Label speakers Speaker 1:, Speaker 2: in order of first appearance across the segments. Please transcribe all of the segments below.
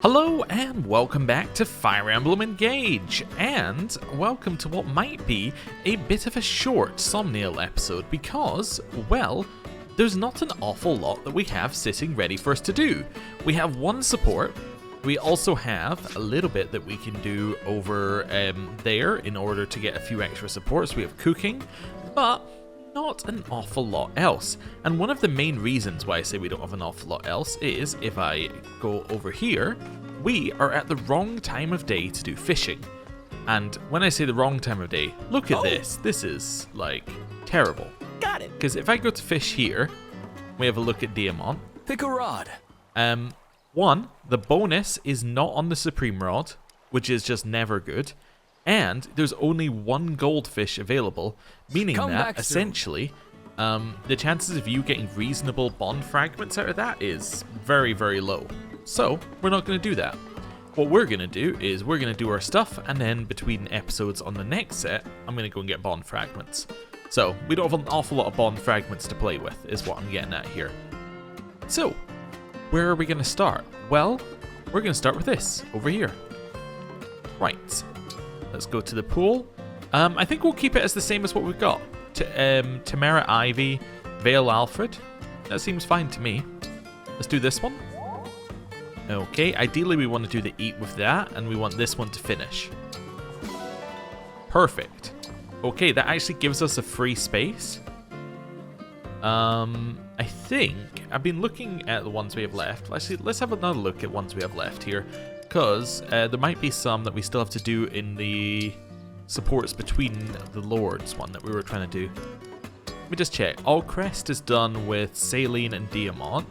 Speaker 1: Hello and welcome back to Fire Emblem Engage, and welcome to what might be a bit of a short thumbnail episode because, well, there's not an awful lot that we have sitting ready for us to do. We have one support, we also have a little bit that we can do over there in order to get a few extra supports. We have cooking, but not an awful lot else. And one of the main reasons why I say we don't have an awful lot else is if I go over here, we are at the wrong time of day to do fishing. And when I say the wrong time of day, look at this. This is like terrible.
Speaker 2: Got it.
Speaker 1: Because if I go to fish here, we have a look at Diamant.
Speaker 2: Pick a rod.
Speaker 1: One, the bonus is not on the Supreme Rod, which is just never good. And there's only one goldfish available, meaning that essentially the chances of you getting reasonable bond fragments out of that is very, very low. So we're not going to do that. What we're going to do is we're going to do our stuff, and then between episodes on the next set, I'm going to go and get bond fragments. So we don't have an awful lot of bond fragments to play with, is what I'm getting at here. So where are we going to start? Well, we're going to start with this over here. Right. Let's go to the pool. I think we'll keep it as the same as what we've got. Tamara Ivy, Vale Alfred. That seems fine to me. Let's do this one. Okay, ideally we want to do the eat with that, and we want this one to finish. Perfect. Okay, that actually gives us a free space. I think I've been looking at the ones we have left. Actually, let's have another look at ones we have left here, because there might be some that we still have to do in the supports between the lords one that we were trying to do. Let me just check. Allcrest is done with Saline and Diamant.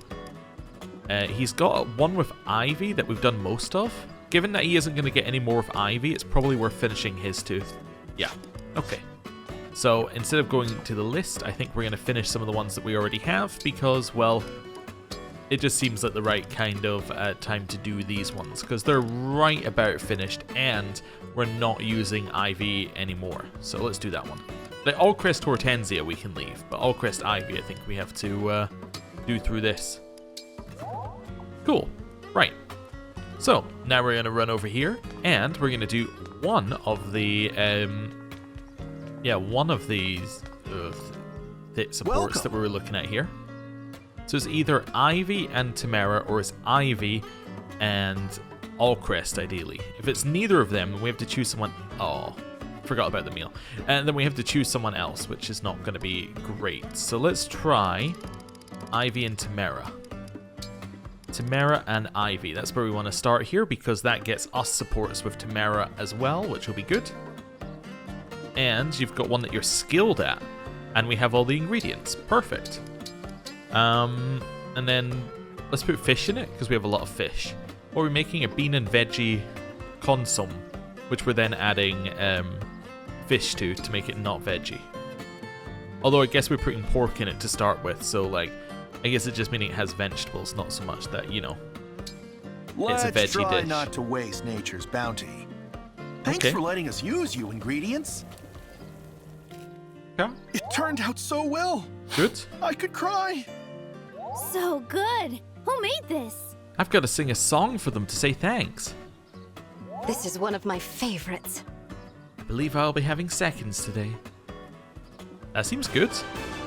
Speaker 1: He's got one with Ivy that we've done most of. Given that he isn't going to get any more with Ivy, it's probably worth finishing his too. Yeah, okay. So instead of going to the list, I think we're going to finish some of the ones that we already have because, well, it just seems like the right kind of time to do these ones because they're right about finished and we're not using Ivy anymore. So let's do that one. Like Allcrest Hortensia we can leave, but Allcrest Ivy I think we have to do through this. Cool. Right. So now we're going to run over here and we're going to do one of the one of these supports that we were looking at here. So it's either Ivy and Tamara, or it's Ivy and Allcrest, ideally. If it's neither of them, we have to choose someone... Oh, forgot about the meal. And then we have to choose someone else, which is not going to be great. So let's try Ivy and Tamara. Tamara and Ivy. That's where we want to start here, because that gets us supports with Tamara as well, which will be good. And you've got one that you're skilled at. And we have all the ingredients. Perfect. And then let's put fish in it because we have a lot of fish. Or we're making a bean and veggie consomme, which we're then adding fish to make it not veggie. Although I guess we're putting pork in it to start with, so like I guess it just meaning it has vegetables, not so much that, you know, it's a veggie dish.
Speaker 3: Let's try not to waste nature's bounty. Thanks for letting us use you ingredients.
Speaker 1: Yeah.
Speaker 3: It turned out so well.
Speaker 1: Good.
Speaker 3: I could cry.
Speaker 4: So good. Who made this?
Speaker 1: I've got to sing a song for them to say thanks.
Speaker 4: This is one of my favorites.
Speaker 1: I believe I'll be having seconds today. That seems good.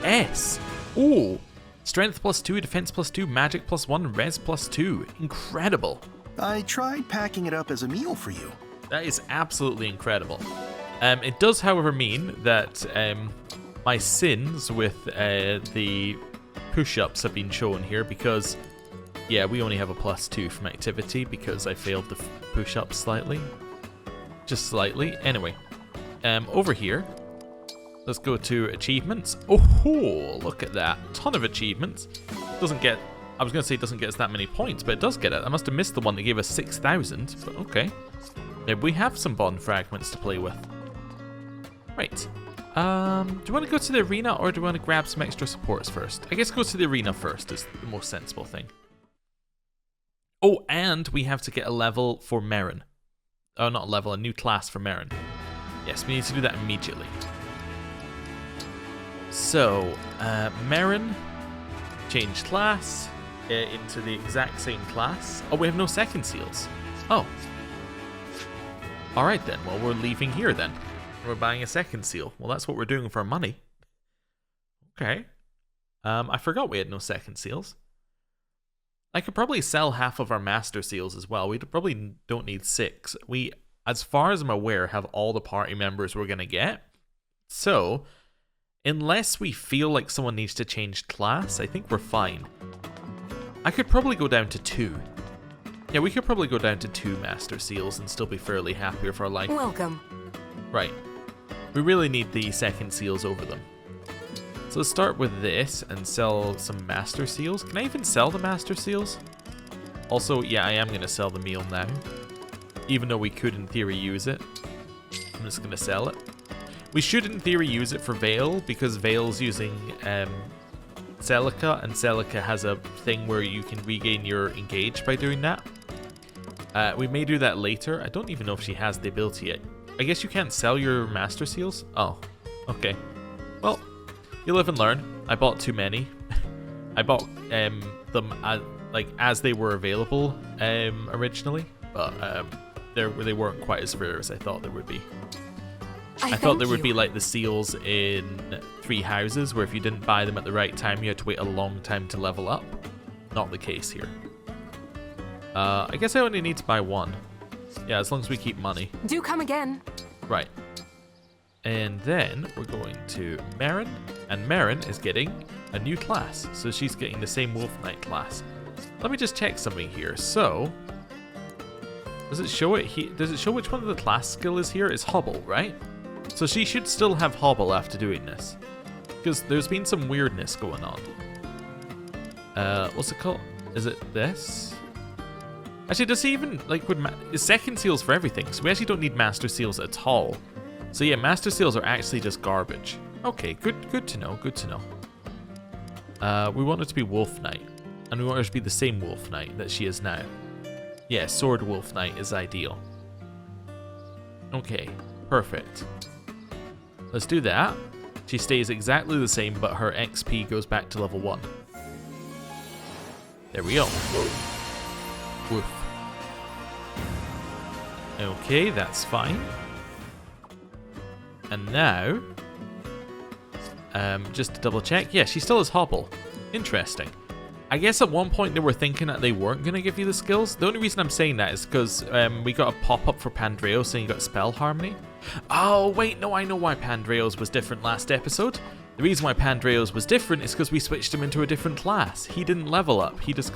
Speaker 1: S. Ooh. Strength +2, defense +2, magic +1, res +2. Incredible.
Speaker 3: I tried packing it up as a meal for you.
Speaker 1: That is absolutely incredible. It does, however, mean that my sins with the push-ups have been shown here because, yeah, we only have a +2 from activity because I failed the push-ups slightly. Just slightly. Anyway, over here, let's go to achievements. Oh, look at that. Ton of achievements. Doesn't get... I was going to say it doesn't get us that many points, but it does get it. I must have missed the one that gave us 6,000, but okay. Maybe we have some bond fragments to play with. Right. Do you want to go to the arena or do you want to grab some extra supports first? I guess go to the arena first is the most sensible thing. Oh, and we have to get a level for Merrin. Oh, not a level, a new class for Merrin. Yes, we need to do that immediately. So, Merrin, change class. into the exact same class. Oh, we have no second seals. Oh. Alright then, well we're leaving here then. We're buying a second seal. Well, that's what we're doing for our money. Okay. I forgot we had no second seals. I could probably sell half of our master seals as well. We probably don't need 6. We, as far as I'm aware, have all the party members we're going to get. So, unless we feel like someone needs to change class, I think we're fine. I could probably go down to 2. Yeah, we could probably go down to 2 master seals and still be fairly happy with our life.
Speaker 2: Welcome.
Speaker 1: Right. We really need the second seals over them. So let's start with this and sell some master seals. Can I even sell the master seals? Also, yeah, I am going to sell the meal now. Even though we could in theory use it. I'm just going to sell it. We should in theory use it for Vale, because Vale's using Celica, and Celica has a thing where you can regain your Engage by doing that. We may do that later. I don't even know if she has the ability yet. I guess you can't sell your master seals? Oh, okay. Well, you live and learn. I bought too many. I bought them as they were available originally, but they weren't quite as rare as I thought they would be. I thought there would be like the seals in 3 houses, where if you didn't buy them at the right time, you had to wait a long time to level up. Not the case here. I guess I only need to buy 1. Yeah, as long as we keep money.
Speaker 2: Do come again.
Speaker 1: Right. And then we're going to Marin, and Marin is getting a new class, so she's getting the same Wolf Knight class. Let me just check something here. So, does it show it? Does it show which one of the class skill is here? It's Hobble, right? So she should still have Hobble after doing this, because there's been some weirdness going on. What's it called? Is it this? Actually, does he even like second seals for everything? So we actually don't need master seals at all. So yeah, master seals are actually just garbage. Okay, good to know, good to know. We want it to be Wolf Knight, and we want her to be the same Wolf Knight that she is now. Yeah, Sword Wolf Knight is ideal. Okay, perfect. Let's do that. She stays exactly the same, but her XP goes back to level 1. There we go. Woof. Okay, that's fine. And now, just to double check, yeah, she still has Hobble. Interesting. I guess at one point they were thinking that they weren't going to give you the skills. The only reason I'm saying that is because we got a pop-up for Pandreos saying you got Spell Harmony. Oh, wait, no, I know why Pandreos was different last episode. The reason why Pandreos was different is because we switched him into a different class. He didn't level up. He just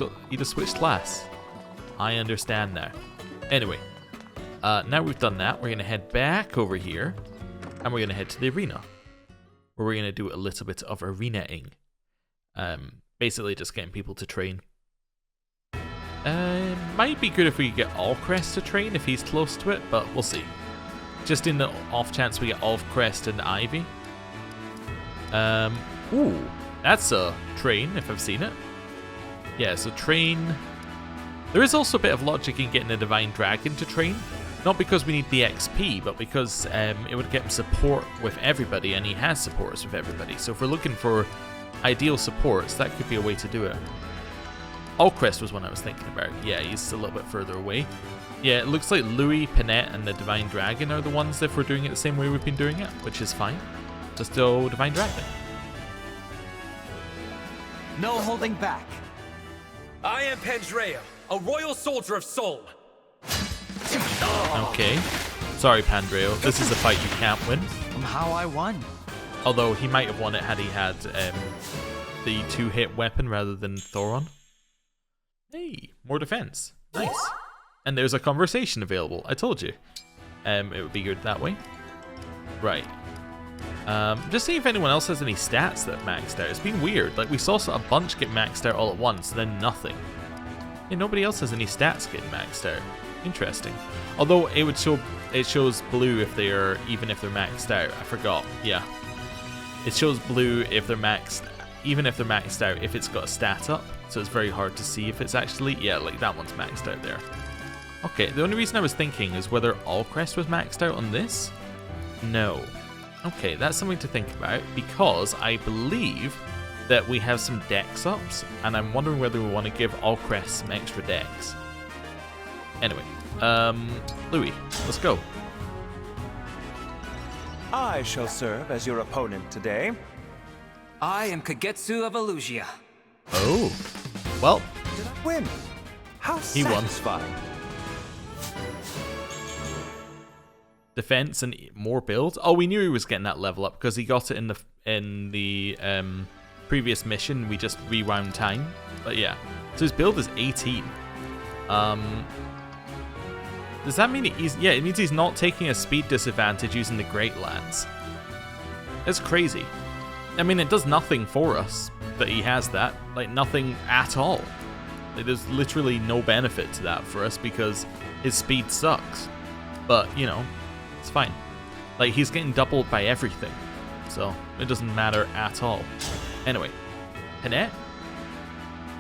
Speaker 1: switched class. I understand now. Anyway, now we've done that, we're going to head back over here. And we're going to head to the arena, where we're going to do a little bit of arenaing. Basically just getting people to train. Might be good if we get Allcrest to train, if he's close to it, but we'll see. Just in the off chance we get Allcrest and Ivy. Ooh, that's a train, if I've seen it. Yeah, so train. There is also a bit of logic in getting a Divine Dragon to train. Not because we need the XP, but because it would get him support with everybody, and he has supports with everybody. So if we're looking for ideal supports, that could be a way to do it. Allcrest was one I was thinking about. Yeah, he's a little bit further away. Yeah, it looks like Louis, Panette, and the Divine Dragon are the ones if we're doing it the same way we've been doing it, which is fine. Just do Divine Dragon.
Speaker 5: No holding back. I am Pandrea, a royal soldier of Sol.
Speaker 1: Okay. Sorry, Pandreo. This is a fight you can't win.
Speaker 5: How I won.
Speaker 1: Although he might have won it had he had the 2-hit weapon rather than Thoron. Hey, more defense. Nice. And there's a conversation available. I told you. It would be good that way. Right. Just see if anyone else has any stats that maxed out. It's been weird. Like, we saw a bunch get maxed out all at once, then nothing. Yeah, nobody else has any stats getting maxed out. Interesting. Although it shows blue if they're even if they're maxed out. I forgot. Yeah. It shows blue if they're maxed, even if they're maxed out, if it's got a stat up. So it's very hard to see if it's actually, yeah, like that one's maxed out there. Okay, the only reason I was thinking is whether Allcrest was maxed out on this. No. Okay, that's something to think about, because I believe that we have some dex ups, and I'm wondering whether we want to give Allcrest some extra dex. Anyway, Louis, let's go.
Speaker 2: I shall serve as your opponent today.
Speaker 6: I am Kagetsu of Elusia.
Speaker 1: Oh, well,
Speaker 2: Did I win? How
Speaker 1: He won.
Speaker 2: satisfying.
Speaker 1: defense and more build. Oh, we knew he was getting that level up because he got it in the previous mission. We just rewound time, but yeah. So his build is 18. Does that mean he's... Yeah, it means he's not taking a speed disadvantage using the Great Lance. It's crazy. I mean, it does nothing for us that he has that. Like, nothing at all. Like, there's literally no benefit to that for us because his speed sucks. But, you know, it's fine. Like, he's getting doubled by everything. So, it doesn't matter at all. Anyway, Panette?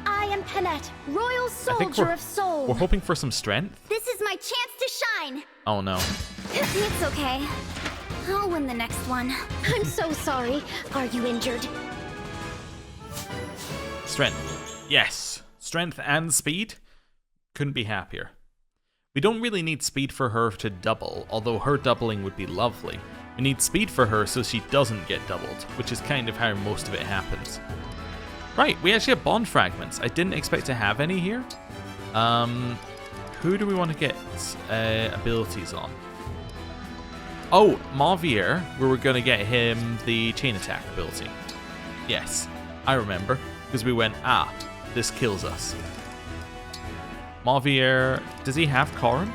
Speaker 4: I am Panette, Royal
Speaker 1: I think
Speaker 4: Soldier of Soul.
Speaker 1: we're hoping for some strength.
Speaker 4: This is my chance to shine.
Speaker 1: Oh, no.
Speaker 4: It's okay. I'll win the next one. I'm so sorry. Are you injured?
Speaker 1: Strength. Yes. Strength and speed. Couldn't be happier. We don't really need speed for her to double, although her doubling would be lovely. We need speed for her so she doesn't get doubled, which is kind of how most of it happens. Right, we actually have bond fragments. I didn't expect to have any here. Who do we want to get abilities on? Oh, Mavier, we were going to get him the chain attack ability. Yes, I remember, because we went, this kills us. Mavier, does he have Corrin?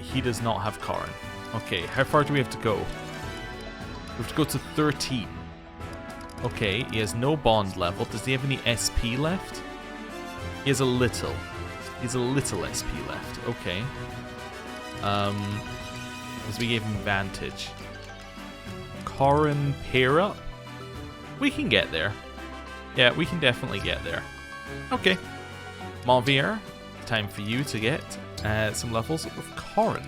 Speaker 1: He does not have Corrin. Okay, how far do we have to go? We have to go to 13. Okay, he has no bond level. Does he have any SP left? He has a little. He has a little SP left. Okay. Because we gave him Vantage. Corrin pair up? We can get there. Yeah, we can definitely get there. Okay. Mavier, time for you to get some levels with Corrin.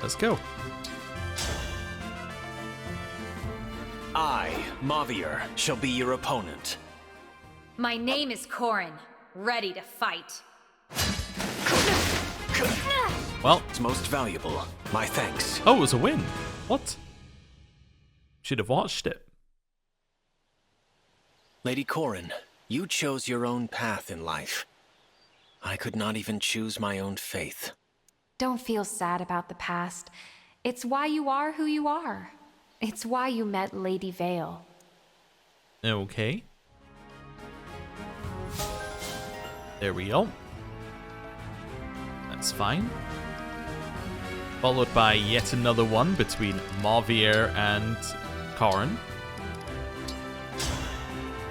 Speaker 1: Let's go.
Speaker 7: I, Mavier, shall be your opponent.
Speaker 8: My name is Corrin, ready to fight.
Speaker 1: Well,
Speaker 7: It's most valuable. My thanks.
Speaker 1: oh, it was a win. What? Should have watched it.
Speaker 7: Lady Corrin, you chose your own path in life. I could not even choose my own faith.
Speaker 9: Don't feel sad about the past. It's why you are who you are. It's why you met Lady Vale.
Speaker 1: Okay. There we go. That's fine. Followed by yet another one between Mavier and Corrin.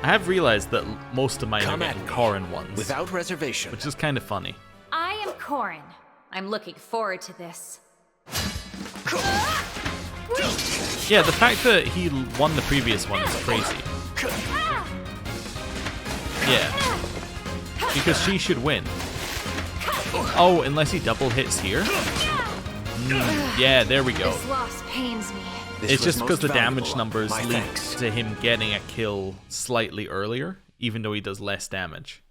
Speaker 1: I have realized that most of mine
Speaker 7: Come
Speaker 1: are
Speaker 7: at
Speaker 1: getting
Speaker 7: me,
Speaker 1: Corrin ones,
Speaker 7: without reservation.
Speaker 1: which is kind of funny.
Speaker 8: I am Corrin. I'm looking forward to this.
Speaker 1: Yeah, the fact that he won the previous one is crazy. Yeah. Because she should win. Oh, unless he double hits here? Yeah, there we go.
Speaker 9: This loss pains me.
Speaker 7: This
Speaker 1: It's
Speaker 7: was
Speaker 1: just because
Speaker 7: most
Speaker 1: the damage
Speaker 7: valuable.
Speaker 1: numbers
Speaker 7: My
Speaker 1: lead
Speaker 7: thanks.
Speaker 1: to him getting a kill slightly earlier, even though he does less damage.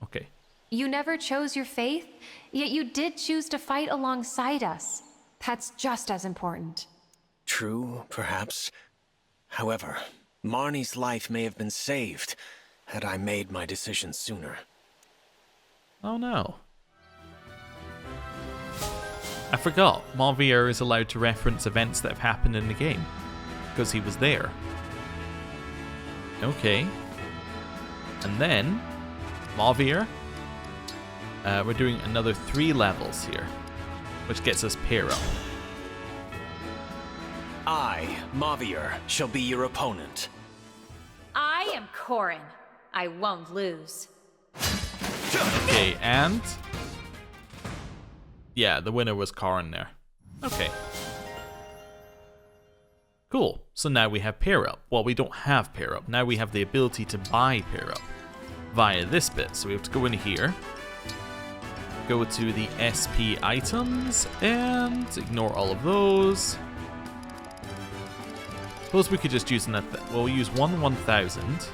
Speaker 1: Okay.
Speaker 9: You never chose your faith, yet you did choose to fight alongside us. That's just as important.
Speaker 7: True, perhaps. However, Marnie's life may have been saved had I made my decision sooner.
Speaker 1: Oh no. I forgot, Mavier is allowed to reference events that have happened in the game, because he was there. Okay. And then, Mavier, we're doing another 3 levels here, which gets us pair up.
Speaker 7: I, Mavier, shall be your opponent.
Speaker 8: I am Corrin. I won't lose.
Speaker 1: Okay, and... yeah, the winner was Corrin there. Okay. Cool. So now we have pair up. Well, we don't have pair up. Now we have the ability to buy pair up via this bit. So we have to go in here, go to the SP items, and ignore all of those. Suppose we could just use we'll use 1000.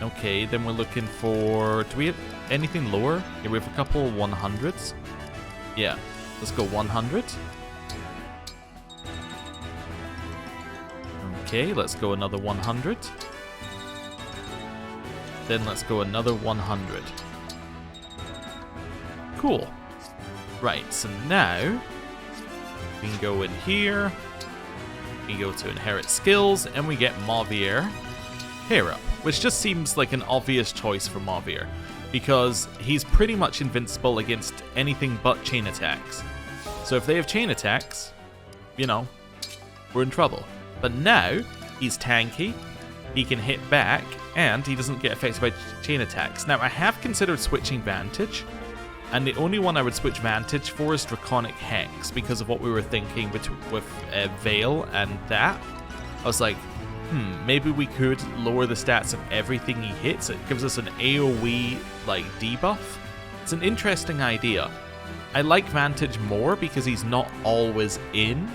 Speaker 1: Okay, then we're looking for... Do we have anything lower? Yeah, we have a couple 100s. Yeah, let's go 100. Okay, let's go another 100. Then let's go another 100. Cool. Right, so now we can go in here. We go to inherit skills, and we get Mauvier Hair Up, which just seems like an obvious choice for Mauvier, because he's pretty much invincible against anything but chain attacks. So if they have chain attacks, you know, we're in trouble. But now, he's tanky, he can hit back, and he doesn't get affected by chain attacks. Now, I have considered switching Vantage, and the only one I would switch Vantage for is Draconic Hex, because of what we were thinking with Veil and that. I was like, maybe we could lower the stats of everything he hits. It gives us an AoE, like, debuff. It's an interesting idea. I like Vantage more because he's not always in,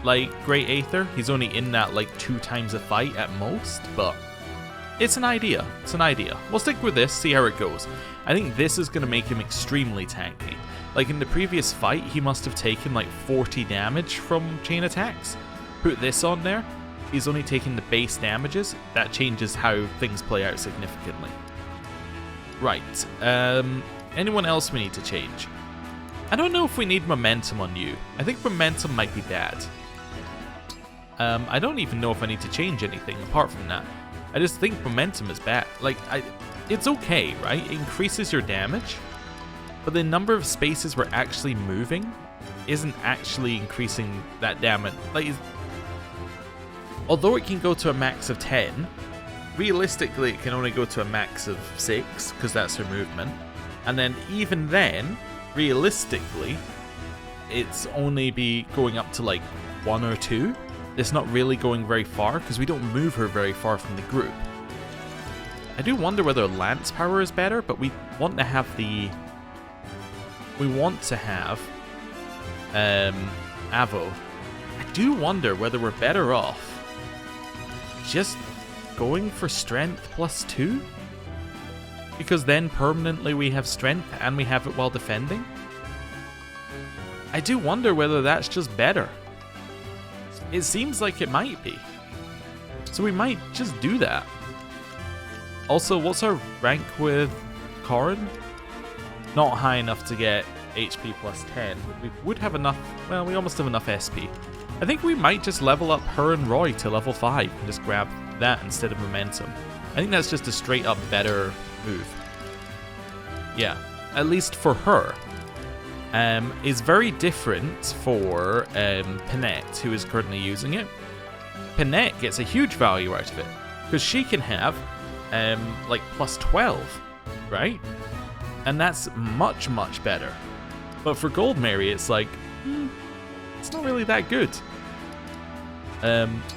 Speaker 1: like, Great Aether. He's only in that, like, 2 times a fight at most, but it's an idea. It's an idea. We'll stick with this, see how it goes. I think this is going to make him extremely tanky. Like, in the previous fight, he must have taken, like, 40 damage from chain attacks. Put this on there. He's only taking the base damages. That changes how things play out significantly. Right. Anyone else we need to change? I don't know if we need momentum on you. I think momentum might be bad. I don't even know if I need to change anything apart from that. I just think momentum is bad. Like, it's okay, right? It increases your damage, but the number of spaces we're actually moving isn't actually increasing that damage. Like, although it can go to a max of 10, realistically it can only go to a max of 6, because that's her movement. And then even then, realistically, it's only be going up to like 1 or 2. It's not really going very far, because we don't move her very far from the group. I do wonder whether Lance Power is better, but we want to have the... We want to have Avo. I do wonder whether we're better off just going for strength +2, because then permanently we have strength and we have it while defending. I do wonder whether that's just better. It seems like it might be, so we might just do that. Also, what's our rank with Corrin? Not high enough to get HP +10. We would have enough. Well, we almost have enough SP. I think we might just level up her and Roy to level 5 and just grab that instead of momentum. I think that's just a straight up better move. Yeah, at least for her. Is very different for Panette, who is currently using it. Panette gets a huge value out of it, because she can have like +12, right? And that's much, much better. But for Gold Mary, it's like, it's not really that good.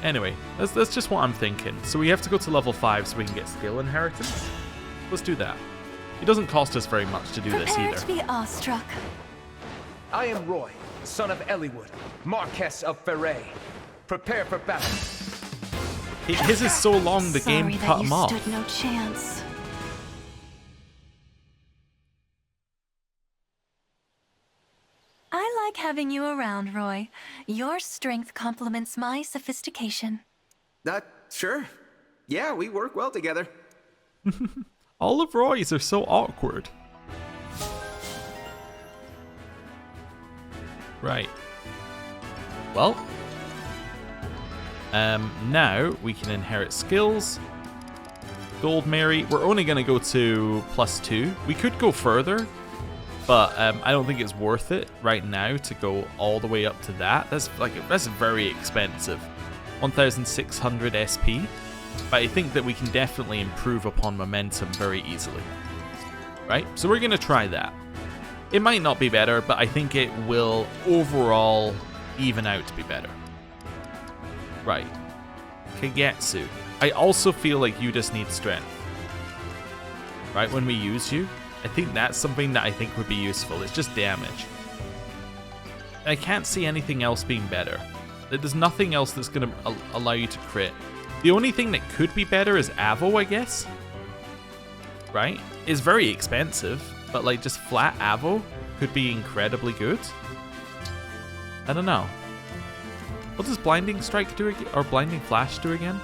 Speaker 1: Anyway, that's just what I'm thinking. So we have to go to level 5 so we can get skill inheritance. Let's do that. It doesn't cost us very much to do this
Speaker 10: Prepare
Speaker 1: either.
Speaker 10: to be awestruck.
Speaker 5: I am Roy, son of Eliwood, Marquess of Ferre. Prepare for battle.
Speaker 1: His is so long the game cut him off.
Speaker 10: Sorry that you stood no chance. I like having you around, Roy. Your strength complements my sophistication.
Speaker 11: Sure. Yeah, we work well together.
Speaker 1: All of Roy's are so awkward. Right. Well. Now we can inherit skills. Gold Mary. We're only going to go to +2. We could go further, but I don't think it's worth it right now to go all the way up to that. That's very expensive. 1,600 SP. But I think that we can definitely improve upon momentum very easily. Right? So we're going to try that. It might not be better, but I think it will overall even out to be better. Right. Kagetsu. I also feel like you just need strength. Right? When we use you, I think that's something that I think would be useful. It's just damage. I can't see anything else being better. There's nothing else that's going to allow you to crit. The only thing that could be better is Avo, I guess. Right? It's very expensive, but like just flat Avo could be incredibly good. I don't know. What does Blinding Strike do again? Or Blinding Flash do again?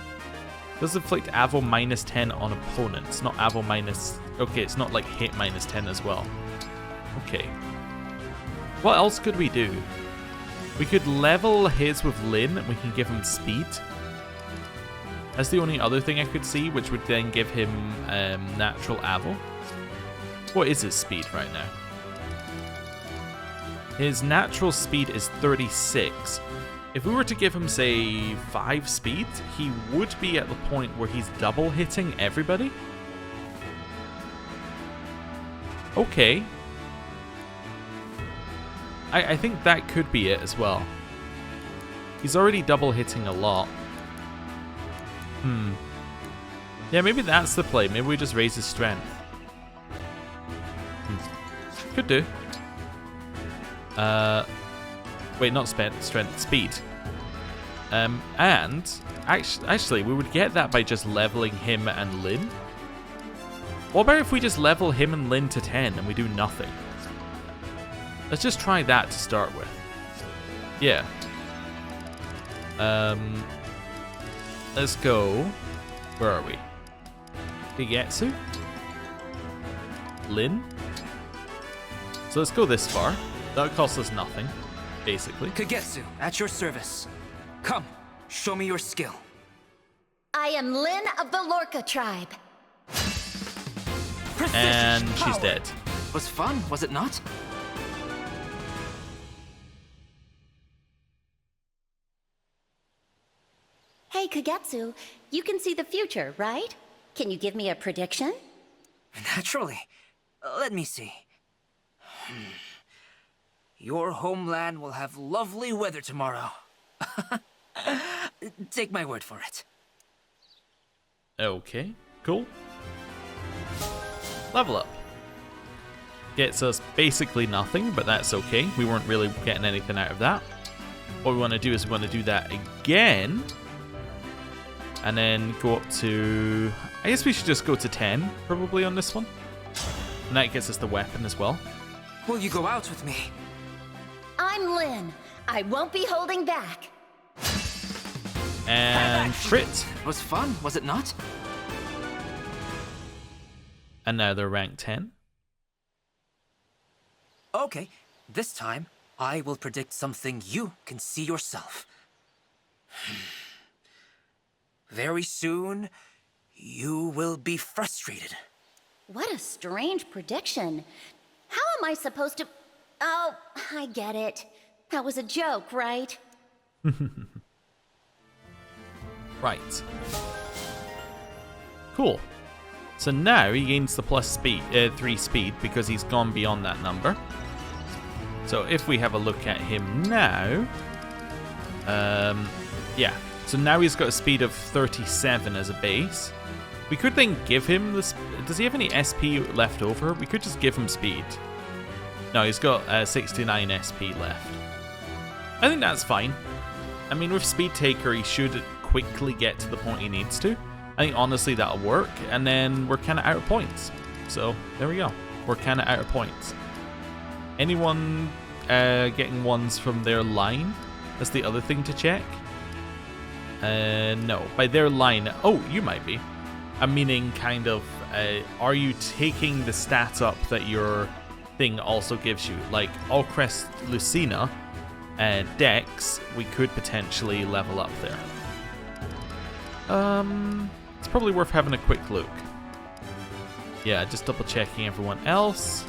Speaker 1: Does inflict Avo -10 on opponents, not Avo minus... Okay, it's not like hit -10 as well. Okay. What else could we do? We could level his with Lyn and we can give him speed. That's the only other thing I could see, which would then give him natural Avo. What is his speed right now? His natural speed is 36. If we were to give him, say, 5 speed, he would be at the point where he's double hitting everybody. Okay. I think that could be it as well. He's already double hitting a lot. Yeah, maybe that's the play. Maybe we just raise his strength. Could do. Wait, not strength, speed. And actually, we would get that by just leveling him and Lyn. What about if we just level him and Lyn to 10 and we do nothing? Let's just try that to start with. Yeah. Let's go. Where are we? Kagetsu? Lyn? So let's go this far. That costs us nothing, basically.
Speaker 6: Kagetsu, at your service. Come, show me your skill.
Speaker 4: I am Lyn of the Lorca tribe.
Speaker 1: And she's dead.
Speaker 6: Was fun, was it not?
Speaker 4: Hey, Kagetsu, you can see the future, right? Can you give me a prediction?
Speaker 6: Naturally. Let me see. Your homeland will have lovely weather tomorrow. Take my word for it.
Speaker 1: Okay, cool. Level up. Gets us basically nothing, but that's okay. We weren't really getting anything out of that. What we want to do is we want to do that again. And then go up to... I guess we should just go to 10, probably, on this one. And that gets us the weapon as well.
Speaker 6: Will you go out with me?
Speaker 4: I'm Lyn. I won't be holding back.
Speaker 1: And crit.
Speaker 6: Was fun, was it not?
Speaker 1: And now they're rank 10.
Speaker 6: Okay, this time I will predict something you can see yourself. Very soon, you will be frustrated.
Speaker 4: What a strange prediction. How am I supposed to... Oh, I get it. That was a joke, right?
Speaker 1: Right. Cool. So now he gains the plus speed, 3 speed because he's gone beyond that number. So if we have a look at him now... yeah. So now he's got a speed of 37 as a base. We could then give him this. Does he have any SP left over? We could just give him speed. No, he's got 69 SP left. I think that's fine. I mean, with Speed Taker, he should quickly get to the point he needs to. I think honestly that'll work. And then we're kind of out of points. So there we go. We're kind of out of points. Anyone getting ones from their line? That's the other thing to check. No, by their line. Oh, you might be. I'm meaning kind of, are you taking the stats up that your thing also gives you? Like Allcrest Lucina, Dex, we could potentially level up there. It's probably worth having a quick look. Yeah, just double checking everyone else.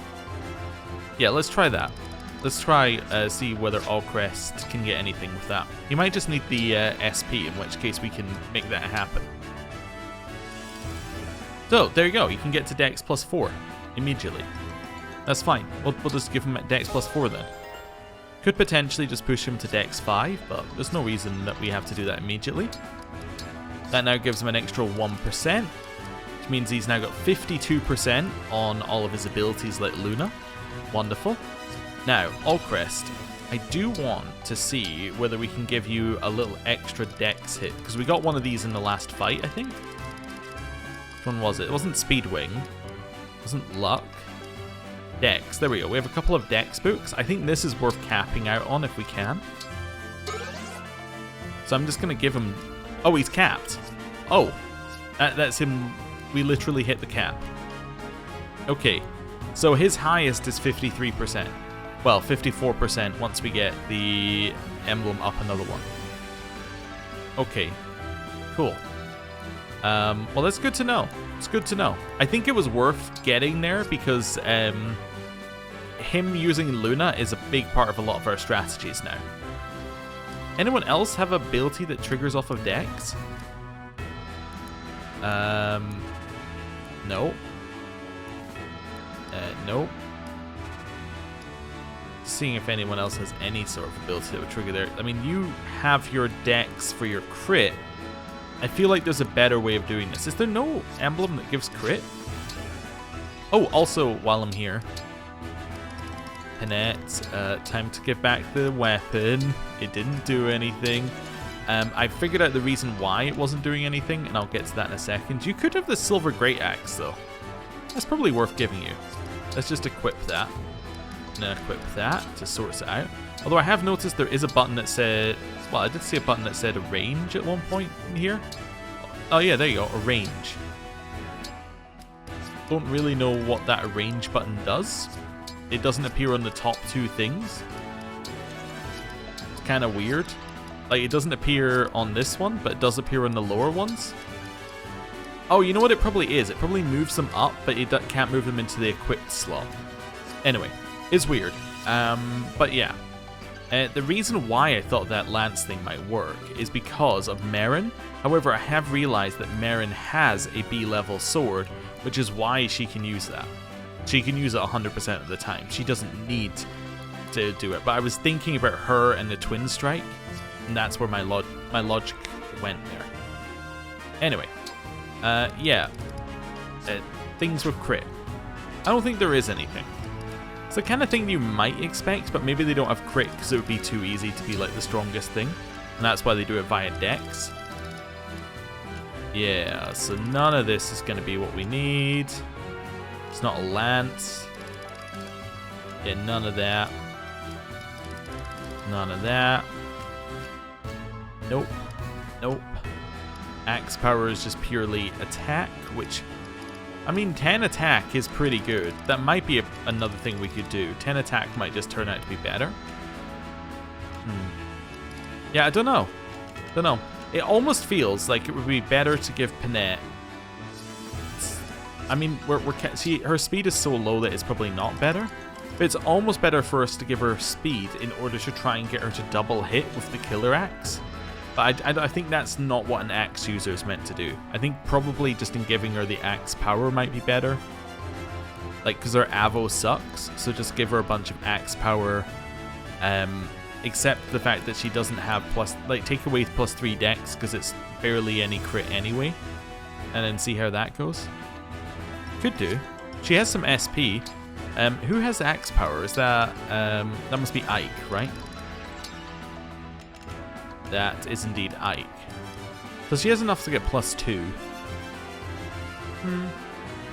Speaker 1: Yeah, let's try that. Let's try see whether Allcrest can get anything with that. He might just need the SP, in which case we can make that happen. So, there you go. You can get to Dex plus 4 immediately. That's fine. We'll just give him Dex plus 4 then. Could potentially just push him to Dex 5, but there's no reason that we have to do that immediately. That now gives him an extra 1%, which means he's now got 52% on all of his abilities like Luna. Wonderful. Now, Allcrest. I do want to see whether we can give you a little extra dex hit, because we got one of these in the last fight, I think. Which one was it? It wasn't Speedwing. It wasn't Luck. Dex. There we go. We have a couple of dex books. I think this is worth capping out on if we can. So I'm just going to give him... Oh, he's capped. Oh. That's him. We literally hit the cap. Okay. So his highest is 53%. Well, 54% once we get the emblem up another one. Okay. Cool. Well, that's good to know. It's good to know. I think it was worth getting there because him using Luna is a big part of a lot of our strategies now. Anyone else have ability that triggers off of Dex? No. Nope. Seeing if anyone else has any sort of ability that would trigger there. I mean, you have your Dex for your crit. I feel like there's a better way of doing this. Is there no emblem that gives crit? Oh, also, while I'm here, Panette, time to give back the weapon. It didn't do anything. I figured out the reason why it wasn't doing anything, and I'll get to that in a second. You could have the Silver Great Axe, though. That's probably worth giving you. Let's just equip that. And then equip that to sort it out. Although I have noticed there is a button that said... Well, I did see a button that said range at one point in here. Oh yeah, there you go, a range. Don't really know what that range button does. It doesn't appear on the top two things. It's kind of weird. Like, it doesn't appear on this one, but it does appear on the lower ones. Oh, you know what it probably is? It probably moves them up, but it can't move them into the equipped slot. Anyway, it's weird. But yeah. The reason why I thought that lance thing might work is because of Merrin. However, I have realized that Merrin has a B-level sword, which is why she can use that. She can use it 100% of the time. She doesn't need to do it. But I was thinking about her and the Twin Strike, and that's where my logic went there. Anyway, yeah. Things with crit. I don't think there is anything. It's the kind of thing you might expect, but maybe they don't have crit because it would be too easy to be like the strongest thing. And that's why they do it via Dex. Yeah, so none of this is going to be what we need. It's not a lance. Yeah, none of that. None of that. Nope. Nope. Axe power is just purely attack, which... I mean, 10 attack is pretty good. That might be another thing we could do. 10 attack might just turn out to be better. Yeah, I don't know. Don't know. It almost feels like it would be better to give Panette... I mean, see, her speed is so low that it's probably not better. But it's almost better for us to give her speed in order to try and get her to double hit with the killer axe. But I think that's not what an axe user is meant to do. I think probably just in giving her the axe power might be better. Like, because her Avo sucks, so just give her a bunch of axe power. Except the fact that she doesn't have plus... Like, take away +3 dex, because it's barely any crit anyway. And then see how that goes. Could do. She has some SP. Who has axe power? Is that... that must be Ike, right? That is indeed Ike. So she has enough to get +2.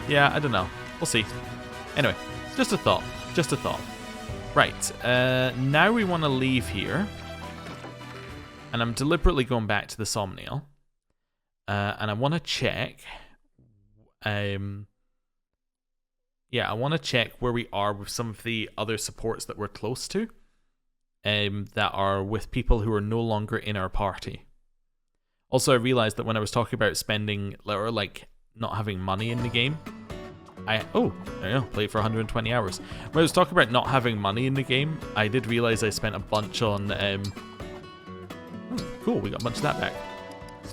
Speaker 1: Yeah, I don't know. We'll see. Anyway, just a thought. Just a thought. Right, now we want to leave here. And I'm deliberately going back to the Somniel. And I want to check... yeah, I want to check where we are with some of the other supports that we're close to. That are with people who are no longer in our party. Also, I realized that when I was talking about spending, or like not having money in the game, oh, there you go, played for 120 hours. When I was talking about not having money in the game, I did realize I spent a bunch on, cool, we got a bunch of that back,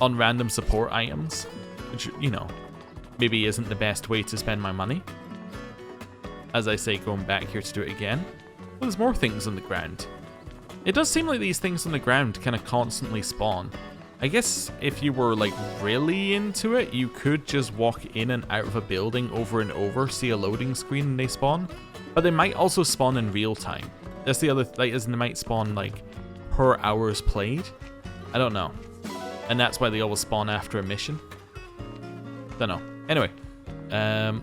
Speaker 1: on random support items, which, you know, maybe isn't the best way to spend my money. As I say, going back here to do it again. Well, there's more things on the ground. It does seem like these things on the ground kind of constantly spawn. I guess if you were like really into it, you could just walk in and out of a building over and over, see a loading screen and they spawn. But they might also spawn in real time. That's the other, like, isn't it might spawn, like, per hours played? I don't know. And that's why they always spawn after a mission. Don't know. Anyway,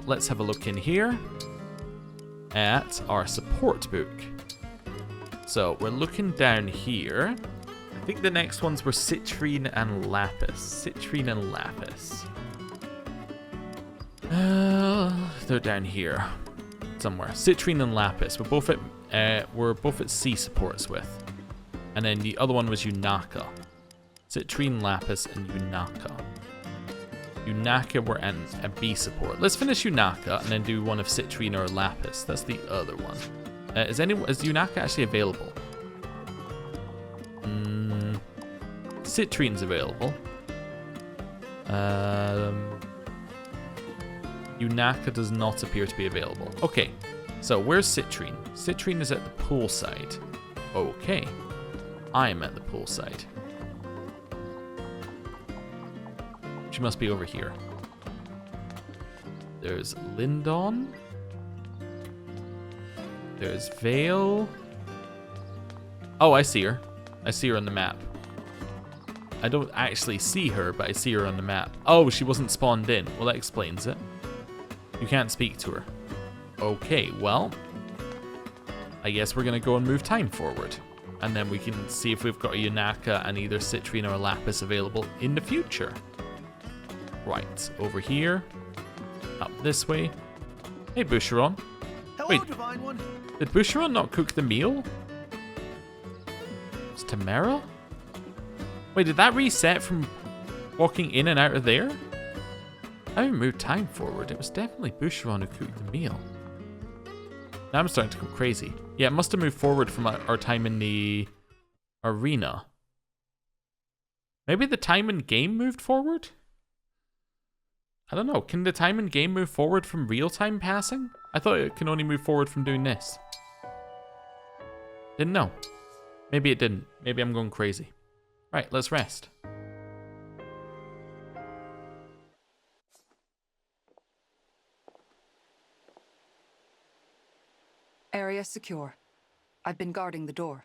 Speaker 1: let's have a look in here at our support book. So we're looking down here. I think the next ones were Citrine and Lapis. Citrine and Lapis. They're down here somewhere. Citrine and Lapis. We're both at C supports with, and then the other one was Yunaka. Citrine, Lapis, and Yunaka. Yunaka were at a B support. Let's finish Yunaka and then do one of Citrine or Lapis. That's the other one. Is Yunaka actually available? Citrine's available. Yunaka does not appear to be available. Okay, so where's Citrine? Citrine is at the poolside. Okay, I'm at the poolside. She must be over here. There's Lindon. There's Vale. Oh, I see her. I see her on the map. I don't actually see her, but I see her on the map. Oh, she wasn't spawned in. Well, that explains it. You can't speak to her. Okay, well, I guess we're going to go and move time forward. And then we can see if we've got a Yunaka and either Citrine or Lapis available in the future. Right, over here. Up this way. Hey, Boucheron.
Speaker 3: Hello,
Speaker 1: Wait,
Speaker 3: Divine One.
Speaker 1: did Boucheron not cook the meal? It's Tamara? Wait, did that reset from walking in and out of there? I haven't moved time forward. It was definitely Boucheron who cooked the meal. Now I'm starting to go crazy. Yeah, it must have moved forward from our time in the arena. Maybe the time in game moved forward? I don't know. Can the time in game move forward from real-time passing? I thought it can only move forward from doing this. Didn't know. Maybe it didn't. Maybe I'm going crazy. Right, let's rest.
Speaker 12: Area secure. I've been guarding the door.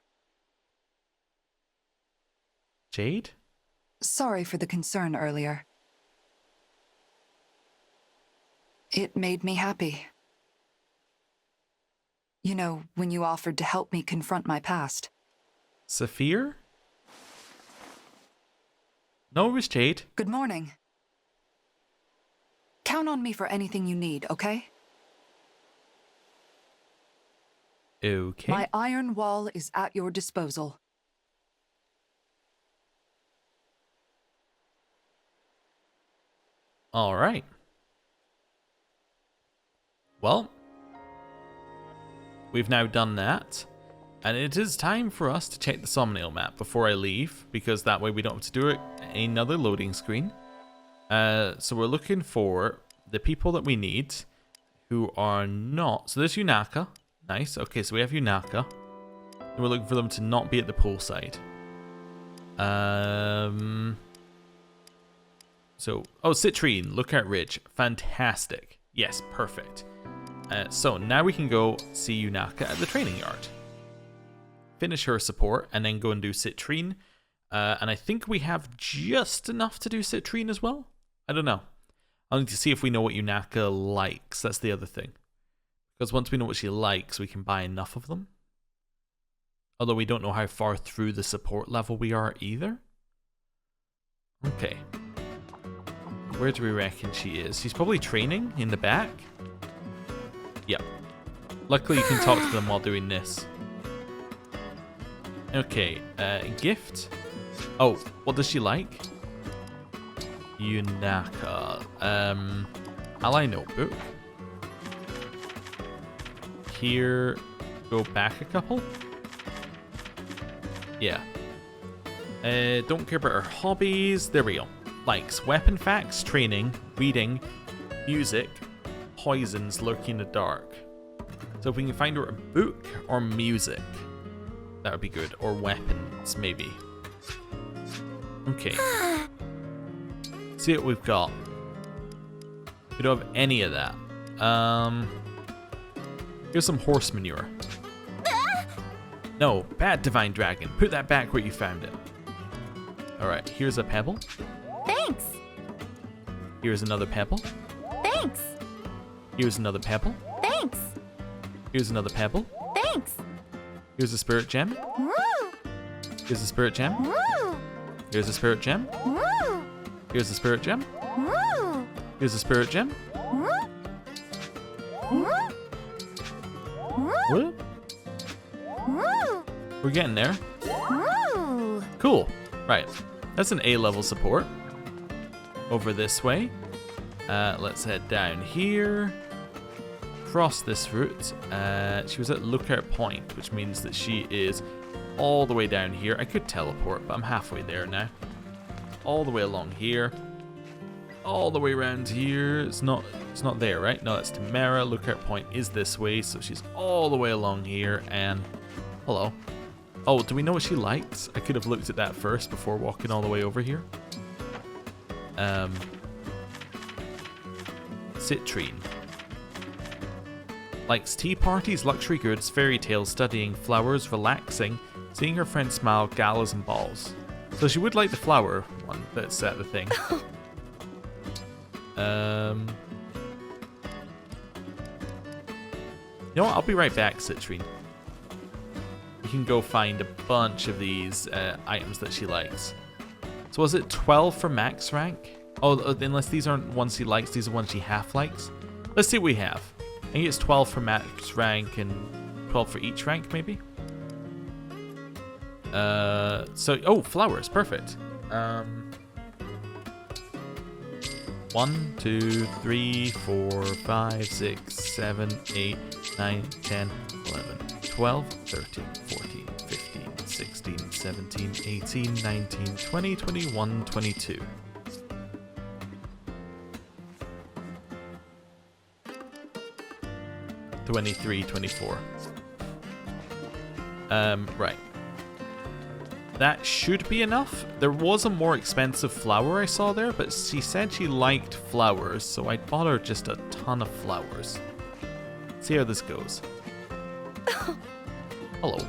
Speaker 1: Jade?
Speaker 12: Sorry for the concern earlier. It made me happy. You know, when you offered to help me confront my past.
Speaker 1: Saphir? No, it was Jade.
Speaker 12: Good morning. Count on me for anything you need, okay?
Speaker 1: Okay.
Speaker 12: My iron wall is at your disposal.
Speaker 1: All right. Well, we've now done that, and it is time for us to check the Somnial map before I leave, because that way we don't have to do it another loading screen. So we're looking for the people that we need who are not... So there's Yunaka. Nice. Okay, so we have Yunaka. And we're looking for them to not be at the poolside. So, oh, Citrine, Lookout Ridge. Fantastic. Yes, perfect. So now we can go see Yunaka at the training yard. Finish her support and then go and do Citrine. And I think we have just enough to do Citrine as well. I don't know. I'll need to see if we know what Yunaka likes. That's the other thing. Because once we know what she likes, we can buy enough of them. Although we don't know how far through the support level we are either. Okay. Where do we reckon she is? She's probably training in the back. Yep. Luckily you can talk to them while doing this. Okay, gift. Oh, what does she like? Yunaka. Ally notebook. Here, go back a couple. Yeah. Don't care about her hobbies. There we go. Likes weapon facts, training, reading, music, poisons, lurking in the dark. So if we can find her a book or music, that would be good. Or weapons, maybe. Okay. See what we've got. We don't have any of that. Here's some horse manure. No, bad divine dragon. Put that back where you found it. Alright, here's a pebble.
Speaker 10: Thanks.
Speaker 1: Here's another pebble.
Speaker 10: Thanks.
Speaker 1: Here's another pebble.
Speaker 10: Thanks.
Speaker 1: Here's another pebble.
Speaker 10: Thanks.
Speaker 1: Here's a spirit gem.
Speaker 10: Woo.
Speaker 1: Here's a spirit gem.
Speaker 10: Woo.
Speaker 1: Here's a spirit gem.
Speaker 10: Woo.
Speaker 1: Here's a spirit gem.
Speaker 10: Woo.
Speaker 1: Here's a spirit gem.
Speaker 10: Woo. Woo.
Speaker 1: What?
Speaker 10: Woo.
Speaker 1: We're getting there.
Speaker 10: Woo.
Speaker 1: Cool. Right. That's an A-level support. Over this way. Let's head down here. Cross this route. She was at Lookout Point, which means that she is all the way down here. I could teleport, but I'm halfway there now. All the way along here. All the way around here. It's not there, right? No, that's Tamara. Lookout Point is this way, so she's all the way along here. And hello. Oh, do we know what she likes? I could have looked at that first before walking all the way over here. Citrine. Likes tea parties, luxury goods, fairy tales, studying, flowers, relaxing, seeing her friends smile, galas and balls. So she would like the flower one that's the thing. You know what? I'll be right back, Citrine. We can go find a bunch of these items that she likes. So was it 12 for max rank? Oh, unless these aren't ones she likes, these are ones she half likes. Let's see what we have. I think it's 12 for max rank and 12 for each rank, maybe? Oh, flowers, perfect. 1, 2, 3, 4, 5, 6, 7, 8, 9, 10, 11, 12, 13, 14, 15, 16, 17, 18, 19, 20, 21, 22. $23, $24. Right. That should be enough. There was a more expensive flower I saw there, but she said she liked flowers, so I bought her just a ton of flowers. See how this goes. Hello.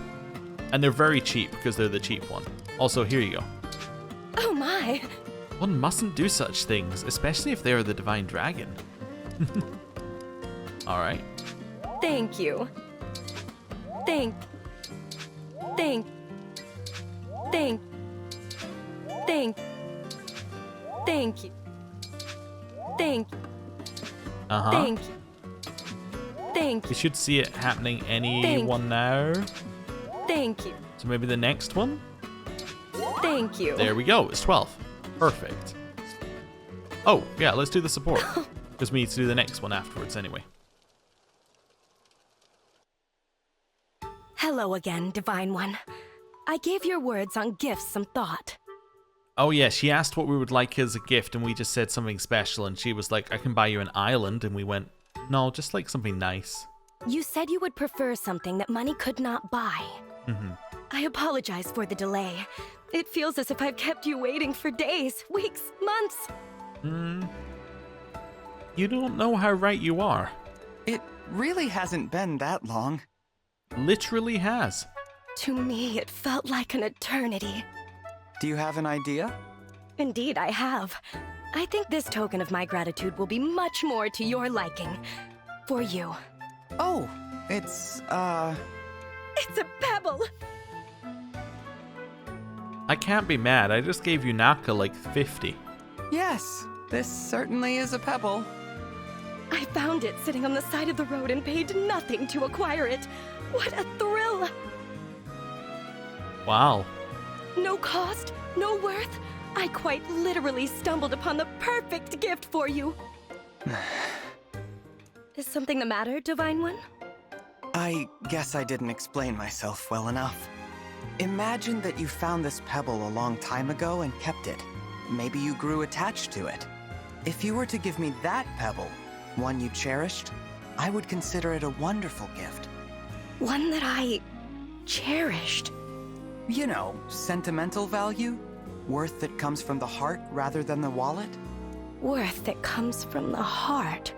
Speaker 1: And they're very cheap because they're the cheap one. Also, here you go.
Speaker 13: Oh my.
Speaker 1: One mustn't do such things, especially if they are the divine dragon. Alright.
Speaker 13: Thank you. Thank you.
Speaker 1: Uh-huh.
Speaker 13: Thank you.
Speaker 1: You should see it happening anyone now.
Speaker 13: Thank you.
Speaker 1: So maybe the next one?
Speaker 13: Thank you.
Speaker 1: There we go. It's 12. Perfect. Oh, yeah, let's do the support. Because we need to do the next one afterwards anyway.
Speaker 13: Hello again, Divine One. I gave your words on gifts some thought.
Speaker 1: Oh yeah, she asked what we would like as a gift and we just said something special and she was like, I can buy you an island, and we went, no, just like something nice.
Speaker 13: You said you would prefer something that money could not buy.
Speaker 1: Mm-hmm.
Speaker 13: I apologize for the delay. It feels as if I've kept you waiting for days, weeks, months.
Speaker 1: You don't know how right you are.
Speaker 14: It really hasn't been that long.
Speaker 1: Literally has.
Speaker 13: To me, it felt like an eternity.
Speaker 14: Do you have an idea?
Speaker 13: Indeed, I have. I think this token of my gratitude will be much more to your liking. For you.
Speaker 14: Oh, it's
Speaker 13: a pebble!
Speaker 1: I can't be mad. I just gave you Naka like 50.
Speaker 14: Yes, this certainly is a pebble.
Speaker 13: I found it sitting on the side of the road and paid nothing to acquire it. What a thrill!
Speaker 1: Wow.
Speaker 13: No cost, no worth. I quite literally stumbled upon the perfect gift for you. Is something the matter, Divine One?
Speaker 14: I guess I didn't explain myself well enough. Imagine that you found this pebble a long time ago and kept it. Maybe you grew attached to it. If you were to give me that pebble, one you cherished, I would consider it a wonderful gift.
Speaker 13: One that I cherished.
Speaker 14: You know, sentimental value? Worth that comes from the heart rather than the wallet?
Speaker 13: Worth that comes from the heart.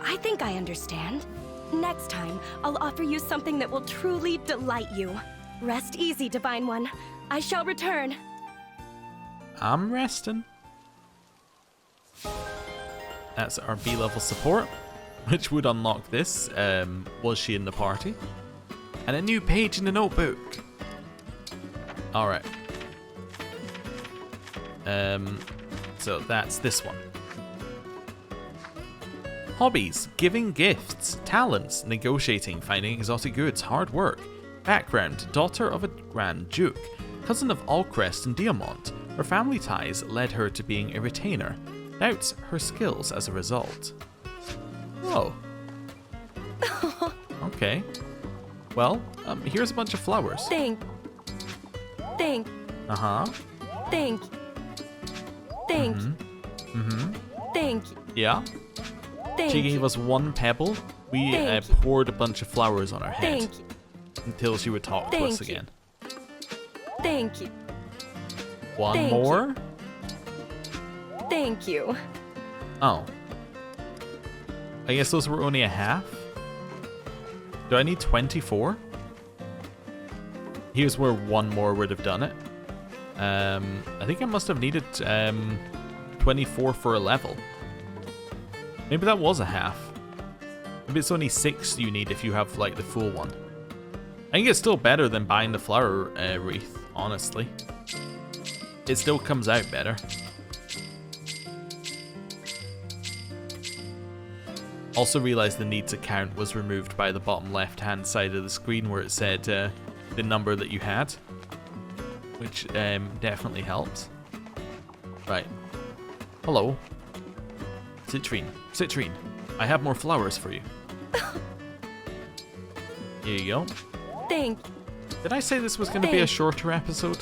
Speaker 13: I think I understand. Next time, I'll offer you something that will truly delight you. Rest easy, Divine One. I shall return.
Speaker 1: I'm resting. That's our B-level support, which would unlock this. Was she in the party? And a new page in the notebook. Alright. So that's this one. Hobbies: giving gifts, talents, negotiating, finding exotic goods, hard work. Background: daughter of a Grand Duke, cousin of Alcrest and Diamont. Her family ties led her to being a retainer. Doubts her skills as a result. Oh. Okay. Well, here's a bunch of flowers.
Speaker 13: Thank.
Speaker 1: Uh-huh.
Speaker 13: Thank. Thank.
Speaker 1: Yeah. She gave us one pebble. We poured a bunch of flowers on her head.
Speaker 13: Thank you.
Speaker 1: Until she would talk to us again.
Speaker 13: Thank you.
Speaker 1: One more?
Speaker 13: Thank you.
Speaker 1: Oh. I guess those were only a half? Do I need 24? Here's where one more would have done it. I think I must have needed 24 for a level. Maybe that was a half. Maybe it's only 6 you need if you have like the full one. I think it's still better than buying the flower wreath, honestly. It still comes out better. Also realised the need to count was removed by the bottom left hand side of the screen where it said the number that you had, which definitely helped. Right. Hello. Citrine, I have more flowers for you. Here you go.
Speaker 13: Thank.
Speaker 1: Did I say this was going to be a shorter episode?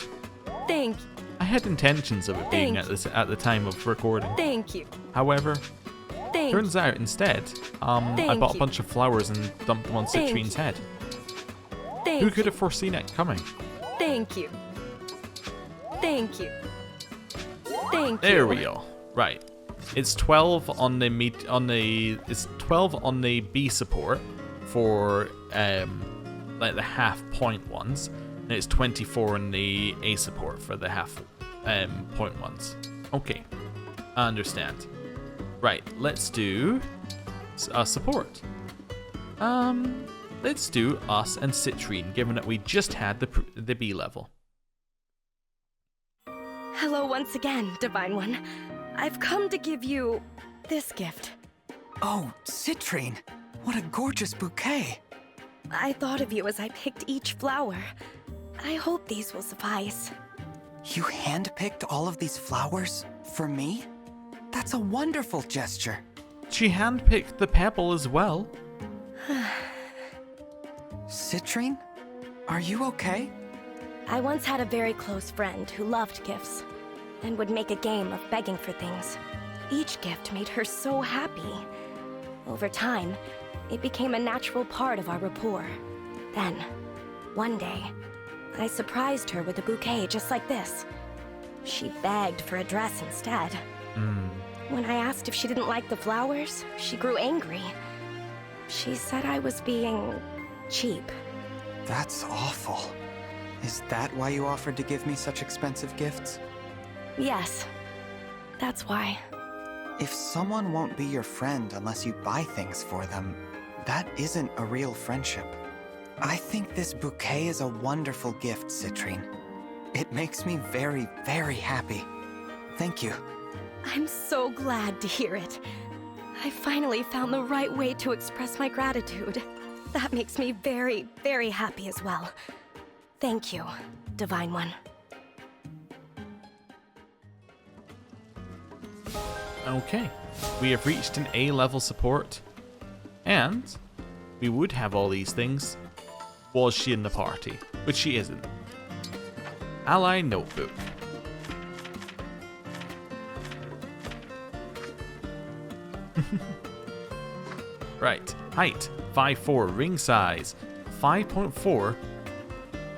Speaker 13: Thank.
Speaker 1: I had intentions of it being at the time of recording.
Speaker 13: Thank you.
Speaker 1: However, turns out instead, I bought a bunch of flowers and dumped them on Citrine's head. Who could have foreseen it coming?
Speaker 13: Thank you. Thank you. Thank you.
Speaker 1: There we go. Right. It's 12 on the it's 12 on the B support for like the half point ones, and it's 24 on the A support for the half point ones. Okay, I understand. Right, let's do support. Let's do us and Citrine, given that we just had the B level.
Speaker 13: Hello once again, Divine One. I've come to give you this gift.
Speaker 14: Oh, Citrine, what a gorgeous bouquet.
Speaker 13: I thought of you as I picked each flower. I hope these will suffice.
Speaker 14: You handpicked all of these flowers for me? That's a wonderful gesture.
Speaker 1: She handpicked the pebble as well.
Speaker 14: Citrine, are you okay?
Speaker 13: I once had a very close friend who loved gifts and would make a game of begging for things. Each gift made her so happy. Over time, it became a natural part of our rapport. Then, one day, I surprised her with a bouquet just like this. She begged for a dress instead. When I asked if she didn't like the flowers, she grew angry. She said I was being cheap.
Speaker 14: That's awful. Is that why you offered to give me such expensive gifts?
Speaker 13: Yes, that's why.
Speaker 14: If someone won't be your friend unless you buy things for them, that isn't a real friendship. I think this bouquet is a wonderful gift, Citrine. It makes me very, very happy. Thank you.
Speaker 13: I'm so glad to hear it. I finally found the right way to express my gratitude. That makes me very, very happy as well. Thank you, Divine One.
Speaker 1: Okay, we have reached an A-level support, and we would have all these things was she in the party, which she isn't. Ally Notebook. Right, height 5'4", ring size 5.4,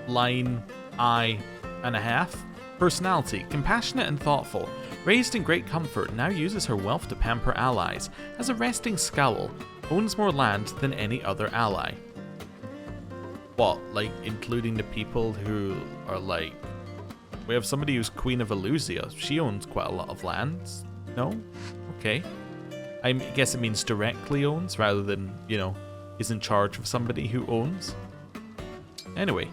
Speaker 1: line I.5. Personality, compassionate and thoughtful. Raised in great comfort, now uses her wealth to pamper allies. Has a resting scowl. Owns more land than any other ally. What, like, including the people who are like... We have somebody who's Queen of Elusia. She owns quite a lot of lands. No? Okay. I guess it means directly owns rather than, you know, is in charge of somebody who owns. Anyway,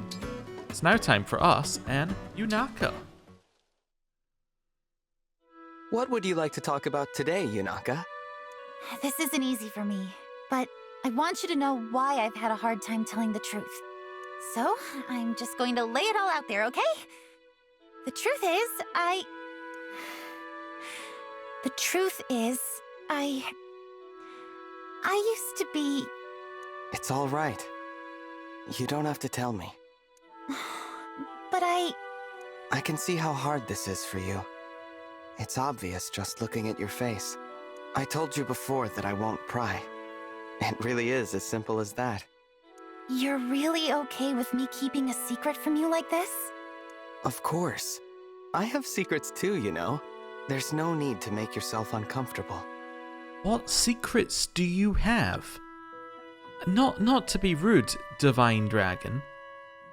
Speaker 1: it's now time for us and Yunaka.
Speaker 14: What would you like to talk about today, Yunaka?
Speaker 15: This isn't easy for me, but I want you to know why I've had a hard time telling the truth. So, I'm just going to lay it all out there, okay? The truth is, I used to be...
Speaker 14: It's all right. You don't have to tell me.
Speaker 15: But I
Speaker 14: can see how hard this is for you. It's obvious just looking at your face. I told you before that I won't pry. It really is as simple as that.
Speaker 15: You're really okay with me keeping a secret from you like this?
Speaker 14: Of course. I have secrets too, you know. There's no need to make yourself uncomfortable.
Speaker 1: What secrets do you have? Not to be rude, Divine Dragon,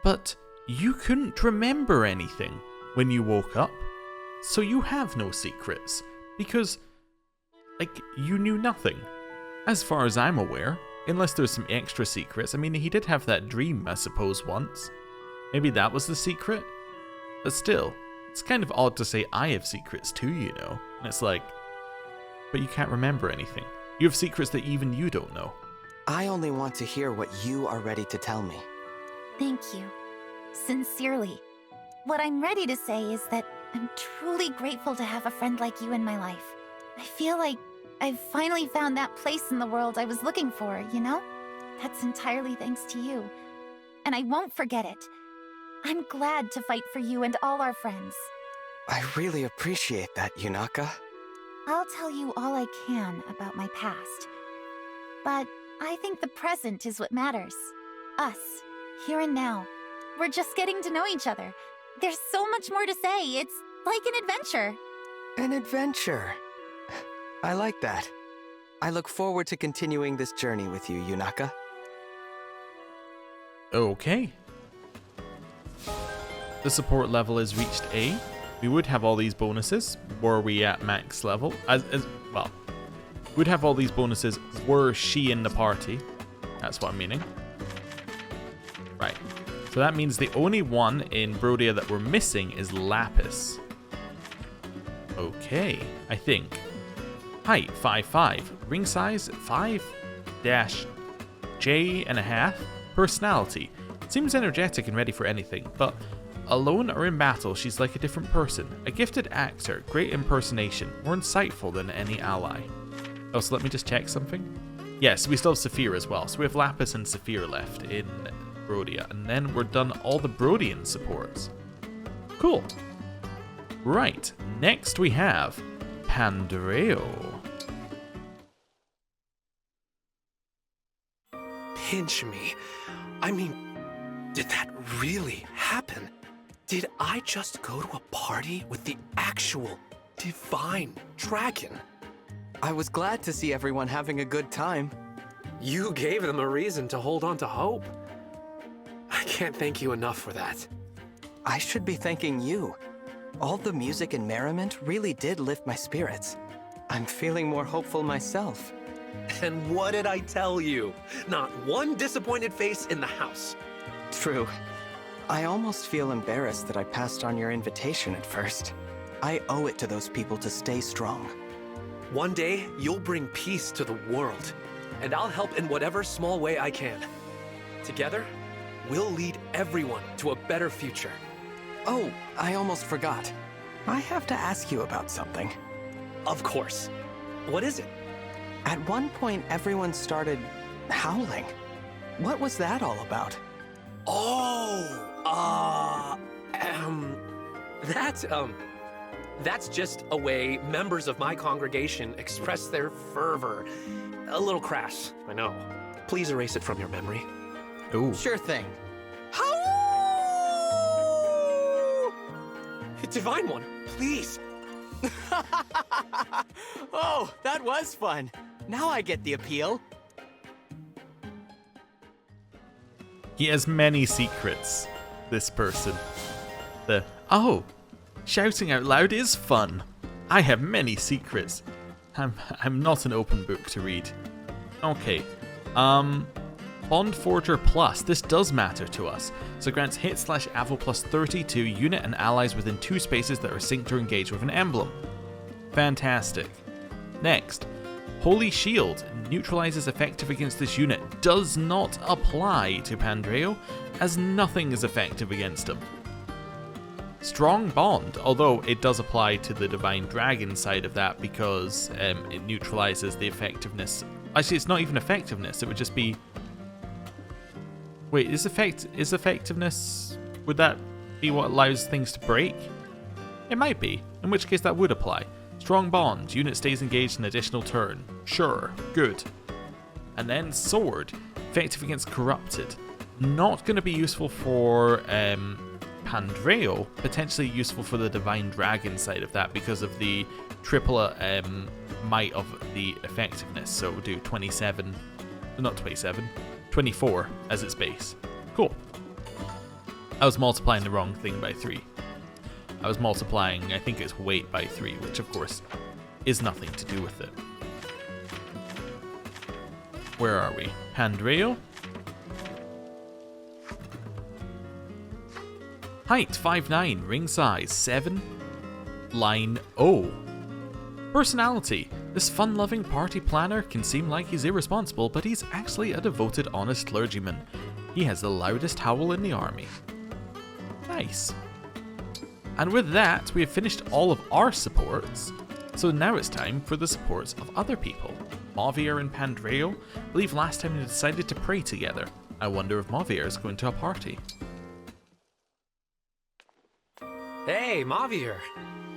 Speaker 1: but you couldn't remember anything when you woke up. So you have no secrets, because, like, you knew nothing. As far as I'm aware, unless there's some extra secrets. I mean, he did have that dream, I suppose, once. Maybe that was the secret? But still, it's kind of odd to say I have secrets too, you know? And it's like, but you can't remember anything. You have secrets that even you don't know.
Speaker 14: I only want to hear what you are ready to tell me.
Speaker 15: Thank you. Sincerely. What I'm ready to say is that I'm truly grateful to have a friend like you in my life. I feel like I've finally found that place in the world I was looking for, you know? That's entirely thanks to you. And I won't forget it. I'm glad to fight for you and all our friends.
Speaker 14: I really appreciate that, Yunaka.
Speaker 15: I'll tell you all I can about my past. But I think the present is what matters. Us, here and now. We're just getting to know each other. There's so much more to say. It's like an adventure.
Speaker 14: An adventure. I like that. I look forward to continuing this journey with you, Yunaka.
Speaker 1: Okay. The support level is reached A. We would have all these bonuses were we at max level. Well, we'd have all these bonuses were she in the party. That's what I'm meaning. Right. So that means the only one in Brodia that we're missing is Lapis. Okay, I think. Height 5'5", ring size 5-J1/2. Personality seems energetic and ready for anything, but alone or in battle, she's like a different person. A gifted actor, great impersonation, more insightful than any ally. Oh, so let me just check something. Yes, we still have Saphir as well, so we have Lapis and Saphir left in Brodia, and then we're done all the Brodian supports. Cool. Right, next we have Pandreo.
Speaker 3: Pinch me. I mean, did that really happen? Did I just go to a party with the actual Divine Dragon?
Speaker 14: I was glad to see everyone having a good time.
Speaker 11: You gave them a reason to hold on to hope. I can't thank you enough for that.
Speaker 14: I should be thanking you. All the music and merriment really did lift my spirits. I'm feeling more hopeful myself.
Speaker 3: And what did I tell you? Not one disappointed face in the house.
Speaker 14: True. I almost feel embarrassed that I passed on your invitation at first. I owe it to those people to stay strong.
Speaker 3: One day, you'll bring peace to the world, and I'll help in whatever small way I can. Together, we'll lead everyone to a better future.
Speaker 14: Oh, I almost forgot. I have to ask you about something.
Speaker 3: Of course. What is it?
Speaker 14: At one point, everyone started howling. What was that all about?
Speaker 3: That's just a way members of my congregation express their fervor. A little crass, I know. Please erase it from your memory.
Speaker 1: Ooh.
Speaker 14: Sure thing.
Speaker 3: Divine One, please.
Speaker 14: Oh, that was fun. Now I get the appeal.
Speaker 1: He has many secrets, this person. Oh, shouting out loud is fun. I have many secrets. I'm not an open book to read. Okay. Bond Forger Plus. This does matter to us. So grants hit/avo plus 30 to unit and allies within 2 spaces that are synced or engaged with an emblem. Fantastic. Next. Holy Shield neutralizes effective against this unit. Does not apply to Pandreo, as nothing is effective against him. Strong Bond, although it does apply to the Divine Dragon side of that because it neutralizes the effectiveness. Actually, it's not even effectiveness, it would just be... Wait, is effectiveness... Would that be what allows things to break? It might be, in which case that would apply. Strong Bond, unit stays engaged an additional turn. Sure, good. And then Sword, effective against Corrupted. Not going to be useful for Pandreo, potentially useful for the Divine Dragon side of that because of the triple might of the effectiveness. So we'll do 27, not 27, 24 as its base. Cool. I was multiplying the wrong thing by 3. I was multiplying, I think it's weight by 3, which of course is nothing to do with it. Where are we? Pandreo? Height 5'9", ring size 7, line O. Personality. This fun-loving party planner can seem like he's irresponsible, but he's actually a devoted, honest clergyman. He has the loudest howl in the army. Nice. And with that, we have finished all of our supports, so now it's time for the supports of other people. Mavier and Pandreo. I believe last time they decided to pray together. I wonder if Mavier is going to a party.
Speaker 11: Hey, Mavier.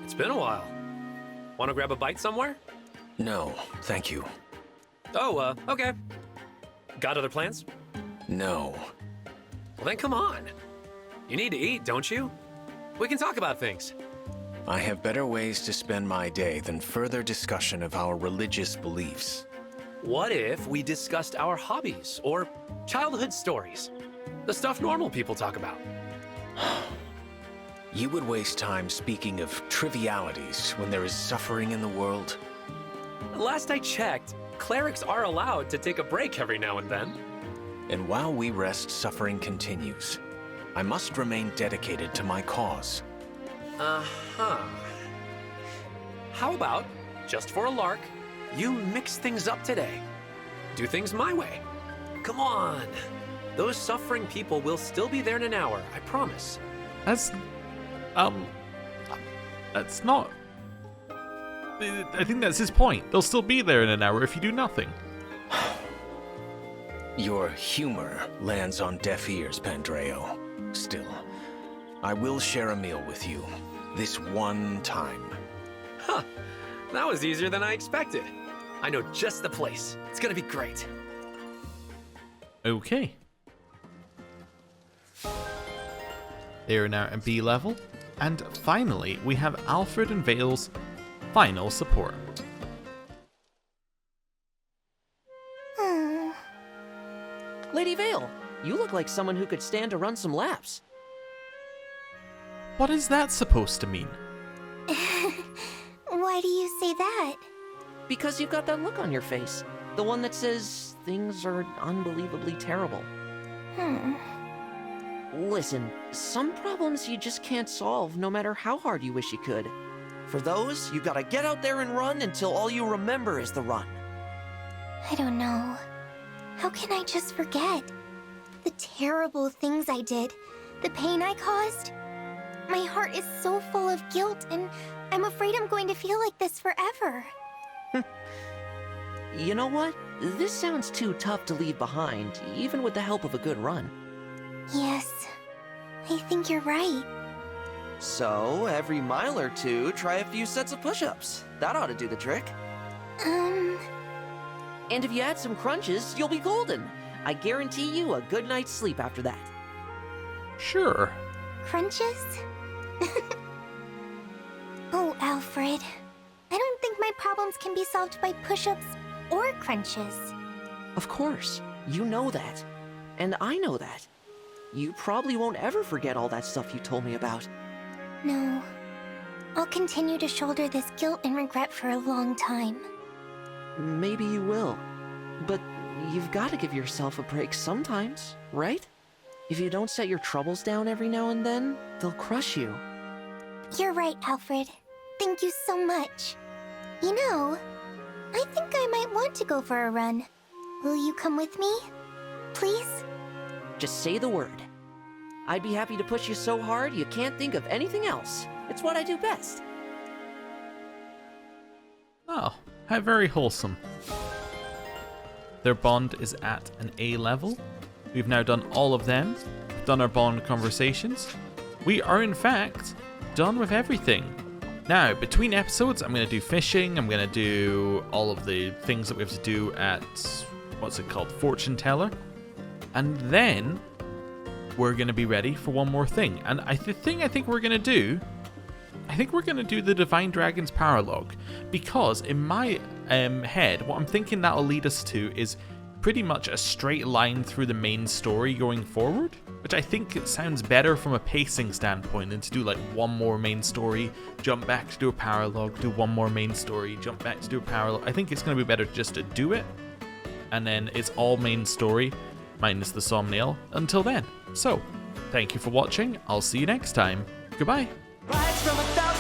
Speaker 11: It's been a while. Want to grab a bite somewhere?
Speaker 7: No, thank you.
Speaker 11: Oh, okay. Got other plans?
Speaker 7: No.
Speaker 11: Well, then come on. You need to eat, don't you? We can talk about things.
Speaker 7: I have better ways to spend my day than further discussion of our religious beliefs.
Speaker 11: What if we discussed our hobbies or childhood stories? The stuff normal people talk about.
Speaker 7: You would waste time speaking of trivialities when there is suffering in the world?
Speaker 11: Last I checked, clerics are allowed to take a break every now and then.
Speaker 7: And while we rest, suffering continues. I must remain dedicated to my cause.
Speaker 11: Uh-huh. How about, just for a lark, you mix things up today? Do things my way. Come on. Those suffering people will still be there in an hour, I promise.
Speaker 1: That's not... I think that's his point. They'll still be there in an hour if you do nothing.
Speaker 7: Your humor lands on deaf ears, Pandreo. Still, I will share a meal with you. This one time.
Speaker 11: Huh. That was easier than I expected. I know just the place. It's gonna be great.
Speaker 1: Okay. They are now at B level. And finally, we have Alfred and Vale's final support.
Speaker 16: Lady Vale, you look like someone who could stand to run some laps.
Speaker 1: What is that supposed to mean?
Speaker 15: Why do you say that?
Speaker 16: Because you've got that look on your face. The one that says things are unbelievably terrible. Listen, some problems you just can't solve no matter how hard you wish you could. For those, you gotta get out there and run until all you remember is the run.
Speaker 15: I don't know. How can I just forget? The terrible things I did, the pain I caused. My heart is so full of guilt, and I'm afraid I'm going to feel like this forever.
Speaker 16: You know what? This sounds too tough to leave behind, even with the help of a good run.
Speaker 15: Yes, I think you're right.
Speaker 16: So, every mile or two, try a few sets of push-ups. That ought to do the trick. And if you add some crunches, you'll be golden. I guarantee you a good night's sleep after that.
Speaker 1: Sure.
Speaker 15: Crunches? Oh, Alfred. I don't think my problems can be solved by push-ups or crunches.
Speaker 16: Of course. You know that. And I know that. You probably won't ever forget all that stuff you told me about.
Speaker 15: No. I'll continue to shoulder this guilt and regret for a long time.
Speaker 16: Maybe you will. But you've got to give yourself a break sometimes, right? If you don't set your troubles down every now and then, they'll crush you.
Speaker 15: You're right, Alfred. Thank you so much. You know, I think I might want to go for a run. Will you come with me? Please?
Speaker 16: Just say the word. I'd be happy to push you so hard you can't think of anything else. It's what I do best.
Speaker 1: Oh, how very wholesome. Their bond is at an A level. We've now done all of them. We've done our bond conversations. We are, in fact, done with everything. Now, between episodes, I'm going to do fishing. I'm going to do all of the things that we have to do at, what's it called, Fortune Teller. And then we're going to be ready for one more thing. And the thing I think we're going to do, I think we're going to do the Divine Dragon's Power Log. Because in my head, what I'm thinking that'll lead us to is pretty much a straight line through the main story going forward. Which I think it sounds better from a pacing standpoint than to do like one more main story, jump back to do a power log, do one more main story, jump back to do a power log. I think it's going to be better just to do it. And then it's all main story, minus the Somniel, until then. So, thank you for watching. I'll see you next time. Goodbye.
Speaker 5: Rise from 1,000